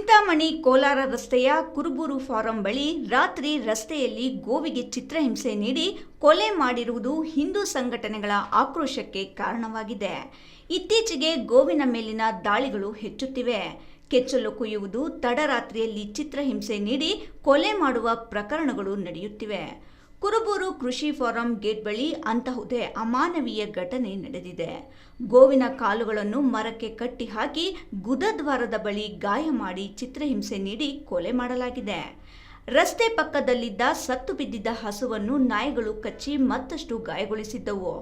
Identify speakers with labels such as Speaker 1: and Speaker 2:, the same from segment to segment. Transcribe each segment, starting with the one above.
Speaker 1: ಚಿಂತಾಮಣಿ ಕೋಲಾರ ರಸ್ತೆಯ ಕುರುಬೂರು ಫಾರಂ ಬಳಿ ರಾತ್ರಿ ರಸ್ತೆಯಲ್ಲಿ ಗೋವಿಗೆ ಚಿತ್ರಹಿಂಸೆ ನೀಡಿ ಕೊಲೆ ಮಾಡಿರುವುದು ಹಿಂದೂ ಸಂಘಟನೆಗಳ ಆಕ್ರೋಶಕ್ಕೆ ಕಾರಣವಾಗಿದೆ. ಇತ್ತೀಚೆಗೆ ಗೋವಿನ ಮೇಲಿನ ದಾಳಿಗಳು ಹೆಚ್ಚುತ್ತಿವೆ. ಕೆಚ್ಚಲು ಕುಯ್ಯುವುದು, ತಡರಾತ್ರಿಯಲ್ಲಿ ಚಿತ್ರಹಿಂಸೆ ನೀಡಿ ಕೊಲೆ ಮಾಡುವ ಪ್ರಕರಣಗಳು ನಡೆಯುತ್ತಿವೆ. ಕುರುಬೂರು ಕೃಷಿ ಫಾರಂ ಗೇಟ್ ಬಳಿ ಅಂತಹುದೇ ಅಮಾನವೀಯ ಘಟನೆ ನಡೆದಿದೆ. ಗೋವಿನ ಕಾಲುಗಳನ್ನು ಮರಕ್ಕೆ ಕಟ್ಟಿ ಹಾಕಿ ಗುದದ್ವಾರದ ಬಳಿ ಗಾಯ ಮಾಡಿ ಚಿತ್ರಹಿಂಸೆ ನೀಡಿ ಕೊಲೆ ಮಾಡಲಾಗಿದೆ. ರಸ್ತೆ ಪಕ್ಕದಲ್ಲಿದ್ದ ಸತ್ತು ಬಿದ್ದಿದ್ದ ಹಸುವನ್ನು ನಾಯಿಗಳು ಕಚ್ಚಿ ಮತ್ತಷ್ಟು ಗಾಯಗೊಳಿಸಿದ್ದವು.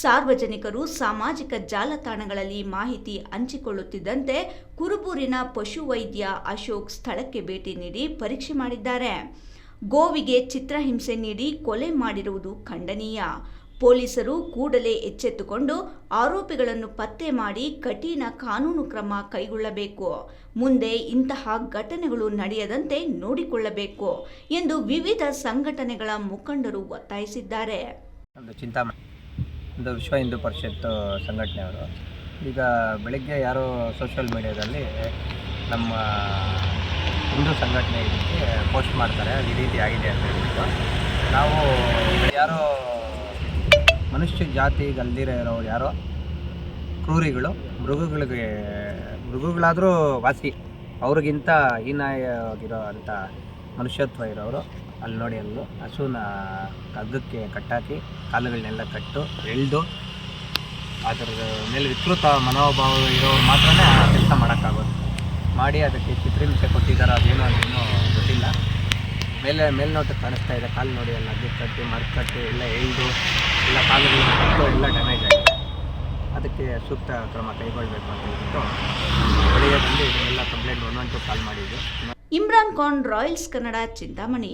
Speaker 1: ಸಾರ್ವಜನಿಕರು ಸಾಮಾಜಿಕ ಜಾಲತಾಣಗಳಲ್ಲಿ ಮಾಹಿತಿ ಹಂಚಿಕೊಳ್ಳುತ್ತಿದ್ದಂತೆ ಕುರುಬೂರಿನ ಪಶುವೈದ್ಯ ಅಶೋಕ್ ಸ್ಥಳಕ್ಕೆ ಭೇಟಿ ನೀಡಿ ಪರೀಕ್ಷೆ ಮಾಡಿದ್ದಾರೆ. ಗೋವಿಗೆ ಚಿತ್ರಹಿಂಸೆ ನೀಡಿ ಕೊಲೆ ಮಾಡಿರುವುದು ಖಂಡನೀಯ. ಪೊಲೀಸರು ಕೂಡಲೇ ಎಚ್ಚೆತ್ತುಕೊಂಡು ಆರೋಪಿಗಳನ್ನು ಪತ್ತೆ ಮಾಡಿ ಕಠಿಣ ಕಾನೂನು ಕ್ರಮ ಕೈಗೊಳ್ಳಬೇಕು. ಮುಂದೆ ಇಂತಹ ಘಟನೆಗಳು ನಡೆಯದಂತೆ ನೋಡಿಕೊಳ್ಳಬೇಕು ಎಂದು ವಿವಿಧ ಸಂಘಟನೆಗಳ ಮುಖಂಡರು ಒತ್ತಾಯಿಸಿದ್ದಾರೆ.
Speaker 2: ಚಿಂತಾಮಣಿ ವಿಶ್ವ ಹಿಂದೂ ಪರಿಷತ್ ಸಂಘಟನೆಯವರು ಈಗ ಬೆಳಗ್ಗೆ ಯಾರೋ ಸೋಷಿಯಲ್ ಮೀಡಿಯಾದಲ್ಲಿ ನಮ್ಮ ಹಿಂದೂ ಸಂಘಟನೆ ಇದಕ್ಕೆ ಪೋಸ್ಟ್ ಮಾಡ್ತಾರೆ, ಅದು ಈ ರೀತಿ ಆಗಿದೆ ಅಂತ ಹೇಳ್ಬಿಟ್ಟು. ನಾವು ಯಾರೋ ಮನುಷ್ಯ ಜಾತಿಗೆ ಅಲ್ದಿರೋ ಇರೋರು ಯಾರೋ ಕ್ರೂರಿಗಳು, ಮೃಗಗಳಾದರೂ ವಾಸಿ, ಅವ್ರಿಗಿಂತ ಹೀನಾಯವಾಗಿರೋ ಅಂಥ ಮನುಷ್ಯತ್ವ ಇರೋರು ಅಲ್ಲಿ ನೋಡಿ ಅಲ್ಲೂ ಹಸುನ ಹಗ್ಗಕ್ಕೆ ಕಟ್ಟಾಕಿ ಕಾಲುಗಳನ್ನೆಲ್ಲ ಎಳೆದು ಅದರ ಮೇಲೆ ವಿಕೃತ ಮನೋಭಾವ ಇರೋರು ಮಾತ್ರ ಆ ಕೆಲಸ ಮಾಡೋಕ್ಕಾಗೋದು. ಮಾಡಿ ಅದಕ್ಕೆ ಚಿತ್ರಹಿಂಸೆ ಕೊಟ್ಟಿದ್ದಾರೆ, ಅದೇನೋ ಅದೇನೋ ಗೊತ್ತಿಲ್ಲ. ಮೇಲ್ನೋಟಕ್ಕೆ ಕಾಣಿಸ್ತಾ ಇದೆ. ಕಾಲು ನೋಡಿ ಎಲ್ಲ ಹಗ್ಗಕ್ಕೆ ಕಟ್ಟಿ ಮರಕಟ್ಟಿ ಎಲ್ಲ ಎಳೆದು ಎಲ್ಲ ಕಾಲುಗಳನ್ನು ಕಟ್ಟು ಎಲ್ಲ ಡ್ಯಾಮೇಜ್ ಆಗಿದೆ. ಅದಕ್ಕೆ ಸೂಕ್ತ ಕ್ರಮ ಕೈಗೊಳ್ಳಬೇಕು ಅಂತ ಹೇಳ್ಬಿಟ್ಟು ಬೆಳಿಗ್ಗೆ ಬಂದು ಇದನ್ನೆಲ್ಲ ಕಂಪ್ಲೇಂಟ್ 112 ಕಾಲ್ ಮಾಡಿದ್ದು.
Speaker 1: ಇಮ್ರಾನ್ ಖಾನ್, ರಾಯಲ್ಸ್ ಕನ್ನಡ, ಚಿಂತಾಮಣಿ.